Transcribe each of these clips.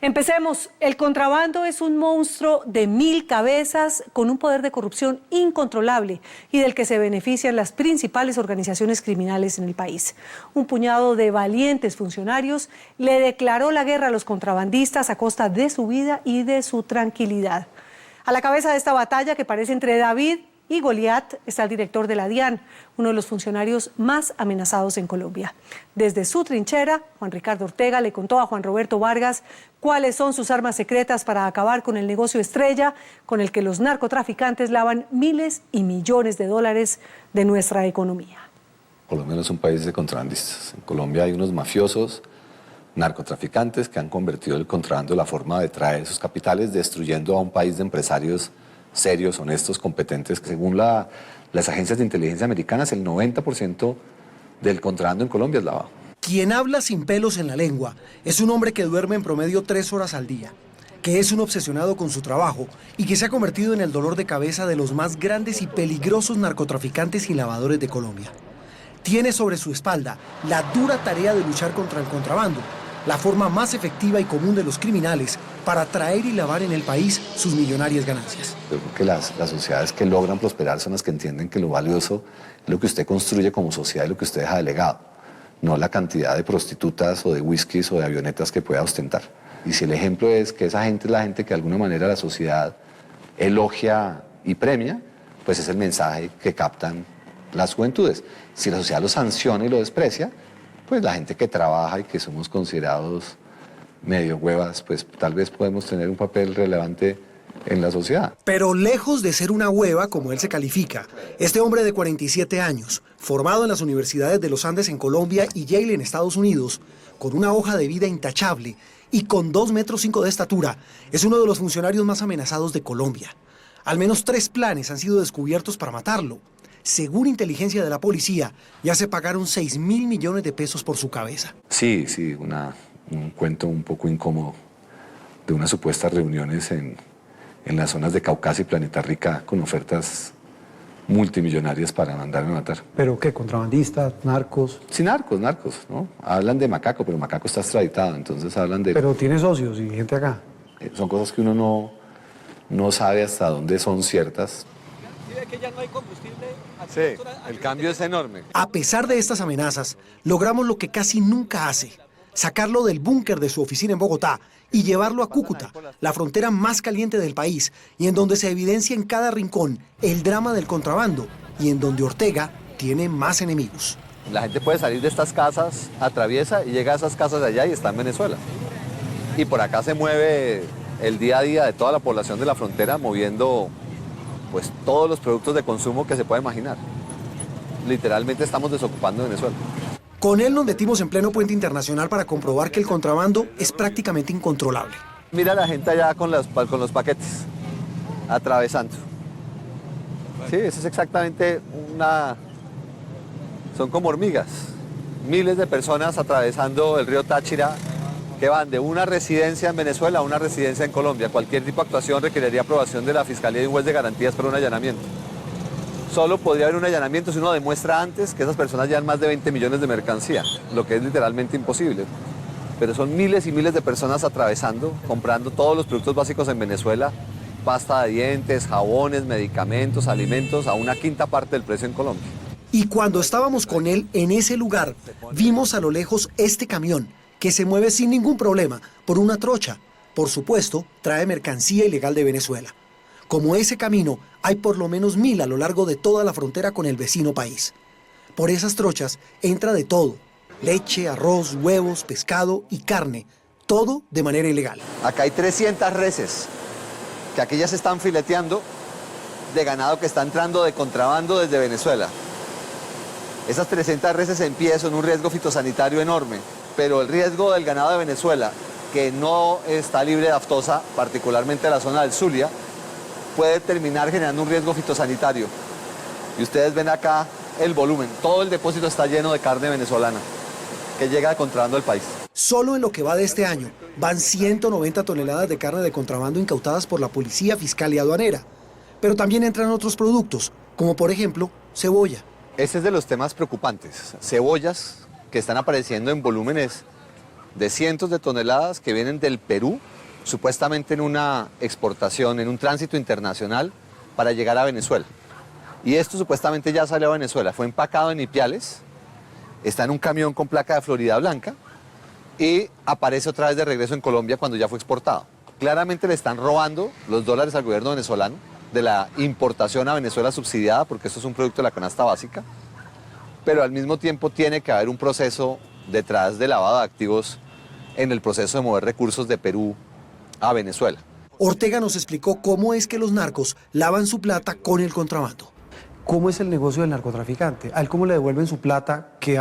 Empecemos. El contrabando es un monstruo de 1000 cabezas con un poder de corrupción incontrolable y del que se benefician las principales organizaciones criminales en el país. Un puñado de valientes funcionarios le declaró la guerra a los contrabandistas a costa de su vida y de su tranquilidad. A la cabeza de esta batalla, que parece entre David y Goliat, está el director de la DIAN, uno de los funcionarios más amenazados en Colombia. Desde su trinchera, Juan Ricardo Ortega le contó a Juan Roberto Vargas cuáles son sus armas secretas para acabar con el negocio estrella con el que los narcotraficantes lavan miles y millones de dólares de nuestra economía. Colombia no es un país de contrabandistas. En Colombia hay unos mafiosos, narcotraficantes que han convertido el contrabando en la forma de traer sus capitales, destruyendo a un país de empresarios serios, honestos, competentes. Según las agencias de inteligencia americanas, el 90% del contrabando en Colombia es lavado. Quien habla sin pelos en la lengua es un hombre que duerme en promedio 3 horas al día, que es un obsesionado con su trabajo y que se ha convertido en el dolor de cabeza de los más grandes y peligrosos narcotraficantes y lavadores de Colombia. Tiene sobre su espalda la dura tarea de luchar contra el contrabando, la forma más efectiva y común de los criminales para traer y lavar en el país sus millonarias ganancias. Yo creo que las sociedades que logran prosperar son las que entienden que lo valioso es lo que usted construye como sociedad y lo que usted deja de legado, no la cantidad de prostitutas o de whiskies o de avionetas que pueda ostentar. Y si el ejemplo es que esa gente es la gente que de alguna manera la sociedad elogia y premia, pues es el mensaje que captan las juventudes. Si la sociedad lo sanciona y lo desprecia, pues la gente que trabaja y que somos considerados medio huevas, pues tal vez podemos tener un papel relevante en la sociedad. Pero lejos de ser una hueva, como él se califica, este hombre de 47 años, formado en las universidades de los Andes en Colombia y Yale en Estados Unidos, con una hoja de vida intachable y con 2,5 metros de estatura, es uno de los funcionarios más amenazados de Colombia. Al menos 3 planes han sido descubiertos para matarlo. Según inteligencia de la policía, ya se pagaron 6.000 millones de pesos por su cabeza. Sí, un cuento un poco incómodo de unas supuestas reuniones en las zonas de Caucasia y Planeta Rica con ofertas multimillonarias para mandarme a matar. ¿Pero qué? ¿Contrabandistas? ¿Narcos? Sí, narcos, ¿no? Hablan de Macaco, pero Macaco está extraditado, entonces hablan de... Pero tiene socios y gente acá. Son cosas que uno no sabe hasta dónde son ciertas. Que ya no hay combustible. Sí, el cambio es enorme. A pesar de estas amenazas, logramos lo que casi nunca hace: sacarlo del búnker de su oficina en Bogotá y llevarlo a Cúcuta, la frontera más caliente del país, y en donde se evidencia en cada rincón el drama del contrabando, y en donde Ortega tiene más enemigos. La gente puede salir de estas casas, atraviesa y llega a esas casas de allá y está en Venezuela. Y por acá se mueve el día a día de toda la población de la frontera, moviendo pues todos los productos de consumo que se pueda imaginar. Literalmente estamos desocupando Venezuela. Con él nos metimos en pleno puente internacional para comprobar que el contrabando es prácticamente incontrolable. Mira la gente allá con los paquetes, atravesando. Sí, eso es exactamente son como hormigas. Miles de personas atravesando el río Táchira, que van de una residencia en Venezuela a una residencia en Colombia. Cualquier tipo de actuación requeriría aprobación de la Fiscalía y un juez de garantías para un allanamiento. Solo podría haber un allanamiento si uno demuestra antes que esas personas llevan más de 20 millones de mercancía, lo que es literalmente imposible. Pero son miles y miles de personas atravesando, comprando todos los productos básicos en Venezuela, pasta de dientes, jabones, medicamentos, alimentos, a una quinta parte del precio en Colombia. Y cuando estábamos con él en ese lugar, vimos a lo lejos este camión, que se mueve sin ningún problema por una trocha. Por supuesto, trae mercancía ilegal de Venezuela. Como ese camino, hay por lo menos 1000 a lo largo de toda la frontera con el vecino país. Por esas trochas entra de todo: leche, arroz, huevos, pescado y carne, todo de manera ilegal. Acá hay 300 reses, que aquí ya se están fileteando, de ganado que está entrando de contrabando desde Venezuela. Esas 300 reses en pie son un riesgo fitosanitario enorme. Pero el riesgo del ganado de Venezuela, que no está libre de aftosa, particularmente en la zona del Zulia, puede terminar generando un riesgo fitosanitario. Y ustedes ven acá el volumen, todo el depósito está lleno de carne venezolana, que llega de contrabando al país. Solo en lo que va de este año, van 190 toneladas de carne de contrabando incautadas por la policía, fiscal y aduanera. Pero también entran otros productos, como por ejemplo, cebolla. Ese es de los temas preocupantes, cebollas que están apareciendo en volúmenes de cientos de toneladas que vienen del Perú supuestamente en una exportación, en un tránsito internacional para llegar a Venezuela. Y esto supuestamente ya salió a Venezuela, fue empacado en Ipiales, está en un camión con placa de Florida Blanca y aparece otra vez de regreso en Colombia cuando ya fue exportado. Claramente le están robando los dólares al gobierno venezolano de la importación a Venezuela subsidiada, porque esto es un producto de la canasta básica, pero al mismo tiempo tiene que haber un proceso detrás de lavado de activos en el proceso de mover recursos de Perú a Venezuela. Ortega nos explicó cómo es que los narcos lavan su plata con el contrabando. ¿Cómo es el negocio del narcotraficante? ¿A él cómo le devuelven su plata que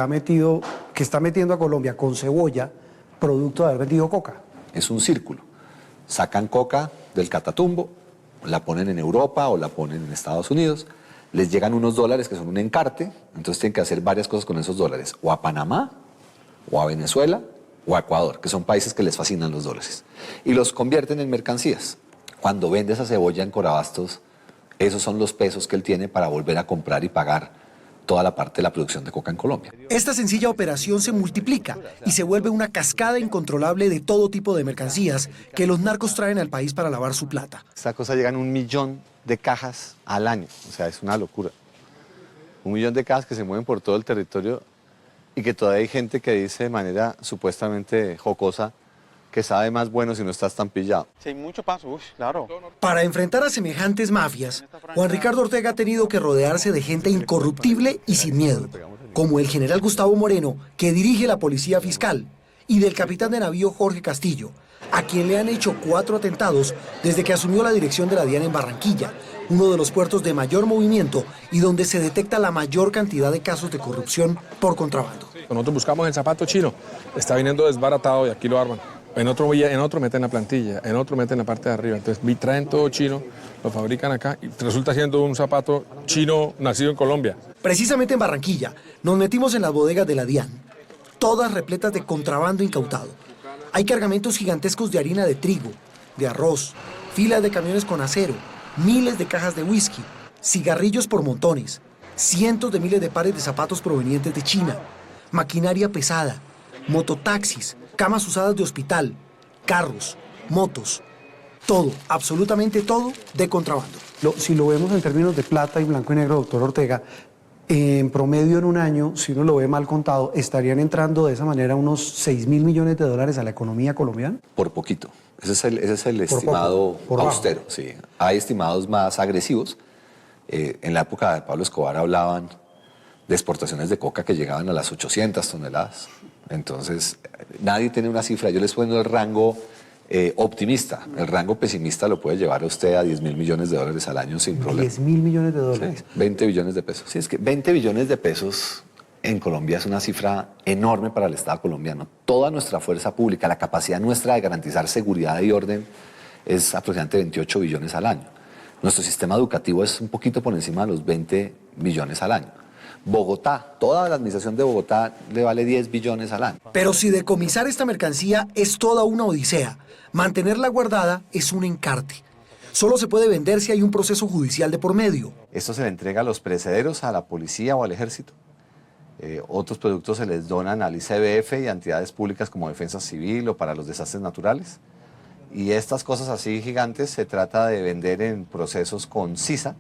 está metiendo a Colombia con cebolla, producto de haber vendido coca? Es un círculo. Sacan coca del Catatumbo, la ponen en Europa o la ponen en Estados Unidos, les llegan unos dólares que son un encarte, entonces tienen que hacer varias cosas con esos dólares, o a Panamá, o a Venezuela, o a Ecuador, que son países que les fascinan los dólares, y los convierten en mercancías. Cuando vende esa cebolla en Corabastos, esos son los pesos que él tiene para volver a comprar y pagar toda la parte de la producción de coca en Colombia. Esta sencilla operación se multiplica y se vuelve una cascada incontrolable de todo tipo de mercancías que los narcos traen al país para lavar su plata. Esta cosa llegan 1 millón de cajas al año, o sea, es una locura. 1 millón de cajas que se mueven por todo el territorio y que todavía hay gente que dice de manera supuestamente jocosa que sabe más bueno si no estás tan pillado. Sí, hay mucho paso, claro. Para enfrentar a semejantes mafias, Juan Ricardo Ortega ha tenido que rodearse de gente incorruptible y sin miedo, como el general Gustavo Moreno, que dirige la Policía Fiscal, y del capitán de navío Jorge Castillo, a quien le han hecho 4 atentados desde que asumió la dirección de la DIAN en Barranquilla, uno de los puertos de mayor movimiento y donde se detecta la mayor cantidad de casos de corrupción por contrabando. Nosotros buscamos el zapato chino, está viniendo desbaratado y aquí lo arman. En otro meten la plantilla, en otro meten la parte de arriba. Entonces traen todo chino, lo fabrican acá y resulta siendo un zapato chino nacido en Colombia. Precisamente en Barranquilla nos metimos en las bodegas de la DIAN, todas repletas de contrabando incautado. Hay cargamentos gigantescos de harina de trigo, de arroz, filas de camiones con acero, miles de cajas de whisky, cigarrillos por montones, cientos de miles de pares de zapatos provenientes de China, maquinaria pesada, mototaxis, camas usadas de hospital, carros, motos, todo, absolutamente todo de contrabando. Si lo vemos en términos de plata y blanco y negro, doctor Ortega, en promedio en un año, si uno lo ve mal contado, estarían entrando de esa manera unos 6.000 millones de dólares a la economía colombiana. Por poquito. Ese es el estimado austero. Sí. Hay estimados más agresivos. En la época de Pablo Escobar hablaban de exportaciones de coca que llegaban a las 800 toneladas. Entonces, nadie tiene una cifra. Yo les pongo el rango optimista. El rango pesimista lo puede llevar a usted a 10.000 millones de dólares al año sin problema. 10.000 millones de dólares. Sí, 20 billones de pesos. Sí, es que 20 billones de pesos en Colombia es una cifra enorme para el Estado colombiano. Toda nuestra fuerza pública, la capacidad nuestra de garantizar seguridad y orden es aproximadamente 28 billones al año. Nuestro sistema educativo es un poquito por encima de los 20 billones al año. Bogotá, toda la administración de Bogotá le vale 10 billones al año. Pero si decomisar esta mercancía es toda una odisea, mantenerla guardada es un encarte. Solo se puede vender si hay un proceso judicial de por medio. Esto se le entrega a los precederos, a la policía o al ejército. Otros productos se les donan al ICBF y a entidades públicas como Defensa Civil o para los desastres naturales. Y estas cosas así gigantes se trata de vender en procesos con CISA,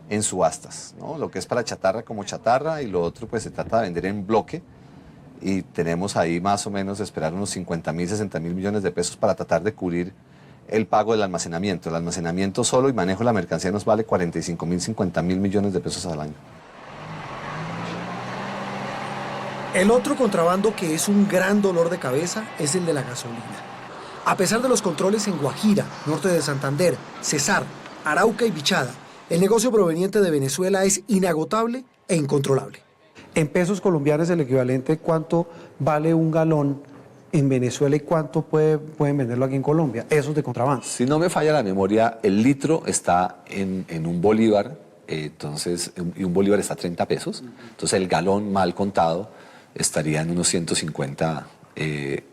en subastas, ¿no? Lo que es para chatarra como chatarra y lo otro pues se trata de vender en bloque y tenemos ahí más o menos de esperar unos 50.000, 60.000 millones de pesos para tratar de cubrir el pago del almacenamiento. El almacenamiento solo y manejo de la mercancía nos vale 45.000, 50.000 millones de pesos al año. El otro contrabando que es un gran dolor de cabeza es el de la gasolina. A pesar de los controles en Guajira, norte de Santander, Cesar, Arauca y Bichada, el negocio proveniente de Venezuela es inagotable e incontrolable. En pesos colombianos el equivalente, ¿cuánto vale un galón en Venezuela y cuánto pueden venderlo aquí en Colombia? Eso es de contrabando. Si no me falla la memoria, el litro está en un bolívar, y un bolívar está a 30 pesos. Entonces el galón mal contado estaría en unos 150,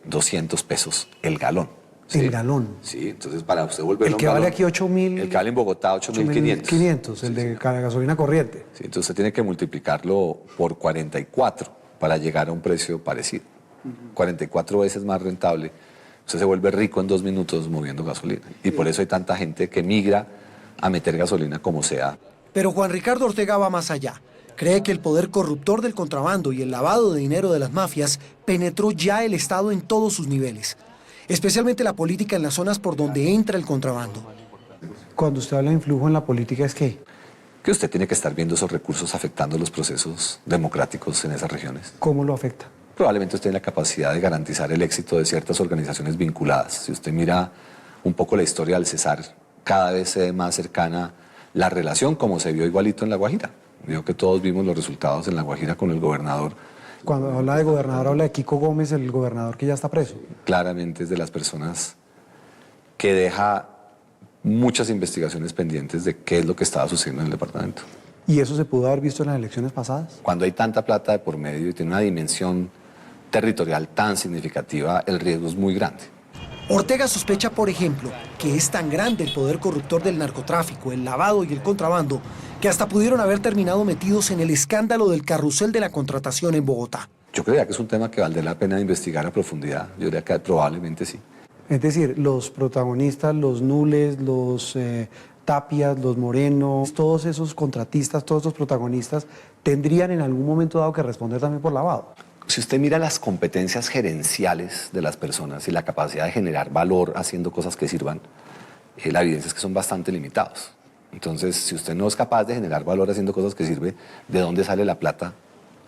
200 pesos el galón. ¿Sí? El galón. Sí, entonces para usted volverlo el que vale aquí 8.000. El que vale en Bogotá 8.500. 500, el de gasolina corriente. Sí, entonces usted tiene que multiplicarlo por 44 para llegar a un precio parecido. 44 veces más rentable Usted se vuelve rico en 2 minutos moviendo gasolina. Y por eso hay tanta gente que migra a meter gasolina como sea. Pero Juan Ricardo Ortega va más allá. Cree que el poder corruptor del contrabando y el lavado de dinero de las mafias penetró ya el Estado en todos sus niveles, especialmente la política en las zonas por donde entra el contrabando. Cuando usted habla de influjo en la política, ¿es qué? Que usted tiene que estar viendo esos recursos afectando los procesos democráticos en esas regiones. ¿Cómo lo afecta? Probablemente usted tiene la capacidad de garantizar el éxito de ciertas organizaciones vinculadas. Si usted mira un poco la historia del Cesar, cada vez se ve más cercana la relación como se vio igualito en La Guajira. Digo que todos vimos los resultados en La Guajira con el gobernador. Cuando habla de gobernador, habla de Kiko Gómez, el gobernador que ya está preso. Claramente es de las personas que deja muchas investigaciones pendientes de qué es lo que estaba sucediendo en el departamento. ¿Y eso se pudo haber visto en las elecciones pasadas? Cuando hay tanta plata de por medio y tiene una dimensión territorial tan significativa, el riesgo es muy grande. Ortega sospecha, por ejemplo, que es tan grande el poder corruptor del narcotráfico, el lavado y el contrabando, que hasta pudieron haber terminado metidos en el escándalo del carrusel de la contratación en Bogotá. Yo creía que es un tema que valdría la pena investigar a profundidad. Yo diría que probablemente sí. Es decir, los protagonistas, los Nules, los Tapias, los Moreno, todos esos contratistas, todos esos protagonistas, tendrían en algún momento dado que responder también por lavado. Si usted mira las competencias gerenciales de las personas y la capacidad de generar valor haciendo cosas que sirvan, la evidencia es que son bastante limitados. Entonces, si usted no es capaz de generar valor haciendo cosas que sirven, ¿de dónde sale la plata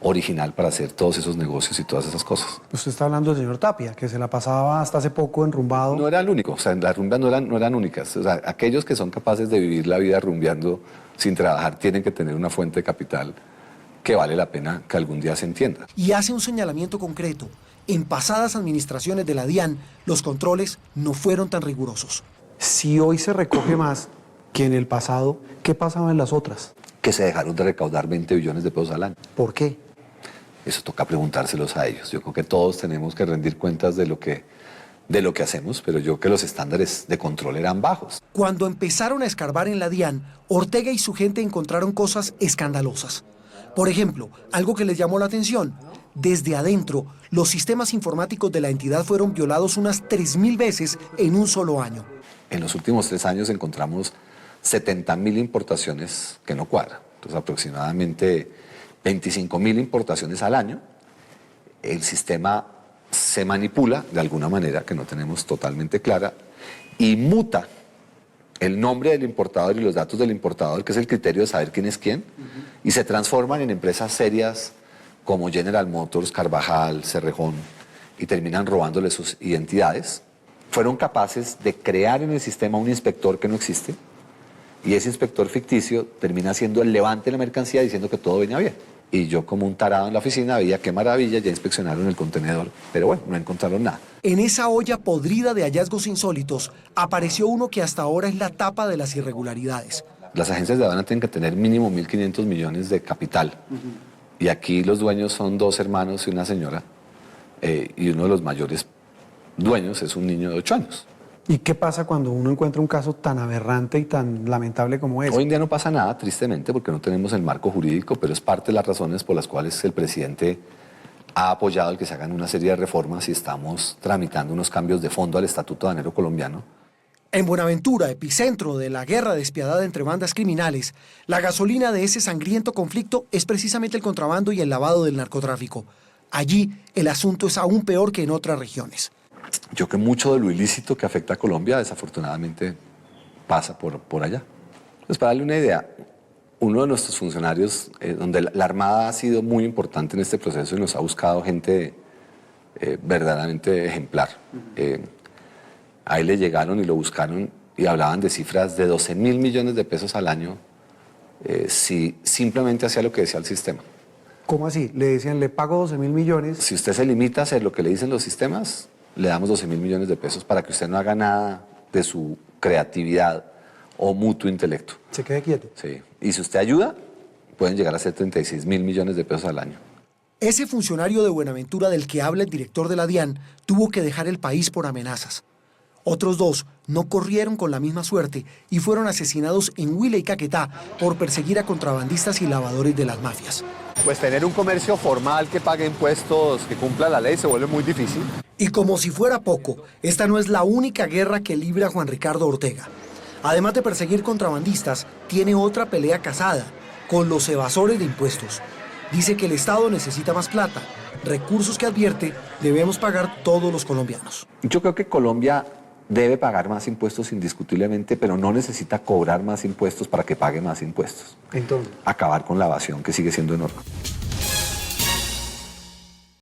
original para hacer todos esos negocios y todas esas cosas? Usted está hablando del señor Tapia, que se la pasaba hasta hace poco enrumbado. No era el único, o sea, las rumbas no eran únicas. O sea, aquellos que son capaces de vivir la vida rumbeando sin trabajar tienen que tener una fuente de capital que vale la pena que algún día se entienda. Y hace un señalamiento concreto. En pasadas administraciones de la DIAN, los controles no fueron tan rigurosos. Si hoy se recoge más que en el pasado, ¿qué pasaba en las otras? Que se dejaron de recaudar 20 billones de pesos al año. ¿Por qué? Eso toca preguntárselos a ellos. Yo creo que todos tenemos que rendir cuentas de lo que hacemos, pero yo creo que los estándares de control eran bajos. Cuando empezaron a escarbar en la DIAN, Ortega y su gente encontraron cosas escandalosas. Por ejemplo, algo que les llamó la atención: desde adentro, los sistemas informáticos de la entidad fueron violados unas 3.000 veces en un solo año. En los últimos 3 años encontramos 70.000 importaciones que no cuadran. Entonces, aproximadamente 25.000 importaciones al año. El sistema se manipula de alguna manera que no tenemos totalmente clara y muta el nombre del importador y los datos del importador, que es el criterio de saber quién es quién, y se transforman en empresas serias como General Motors, Carvajal, Cerrejón, y terminan robándole sus identidades. Fueron capaces de crear en el sistema un inspector que no existe, y ese inspector ficticio termina siendo el levante de la mercancía diciendo que todo venía bien. Y yo, como un tarado en la oficina, veía qué maravilla, ya inspeccionaron el contenedor, pero bueno, no encontraron nada. En esa olla podrida de hallazgos insólitos, apareció uno que hasta ahora es la tapa de las irregularidades. Las agencias de aduana tienen que tener mínimo 1.500 millones de capital. Y aquí los dueños son 2 hermanos y una señora, y uno de los mayores dueños es un niño de 8 años. ¿Y qué pasa cuando uno encuentra un caso tan aberrante y tan lamentable como ese? Hoy en día no pasa nada, tristemente, porque no tenemos el marco jurídico, pero es parte de las razones por las cuales el presidente ha apoyado el que se hagan una serie de reformas y estamos tramitando unos cambios de fondo al Estatuto Aduanero Colombiano. En Buenaventura, epicentro de la guerra despiadada entre bandas criminales, la gasolina de ese sangriento conflicto es precisamente el contrabando y el lavado del narcotráfico. Allí el asunto es aún peor que en otras regiones. Yo creo que mucho de lo ilícito que afecta a Colombia, desafortunadamente, pasa por allá. Pues para darle una idea, uno de nuestros funcionarios, donde la Armada ha sido muy importante en este proceso y nos ha buscado gente verdaderamente ejemplar. Ahí le llegaron y lo buscaron y hablaban de cifras de 12.000 millones de pesos al año si simplemente hacía lo que decía el sistema. ¿Cómo así? Le decían, le pago 12.000 millones. Si usted se limita a hacer lo que le dicen los sistemas, le damos 12.000 millones de pesos para que usted no haga nada de su creatividad o mutuo intelecto. Se quede quieto. Sí. Y si usted ayuda, pueden llegar a ser 36.000 millones de pesos al año. Ese funcionario de Buenaventura del que habla el director de la DIAN tuvo que dejar el país por amenazas. Otros 2 no corrieron con la misma suerte y fueron asesinados en Huila y Caquetá por perseguir a contrabandistas y lavadores de las mafias. Pues tener un comercio formal que pague impuestos, que cumpla la ley, se vuelve muy difícil. Y como si fuera poco, esta no es la única guerra que libra Juan Ricardo Ortega. Además de perseguir contrabandistas, tiene otra pelea casada con los evasores de impuestos. Dice que el Estado necesita más plata, recursos que advierte debemos pagar todos los colombianos. Yo creo que Colombia debe pagar más impuestos indiscutiblemente, pero no necesita cobrar más impuestos para que pague más impuestos. Entonces, Acabar con la evasión, que sigue siendo enorme.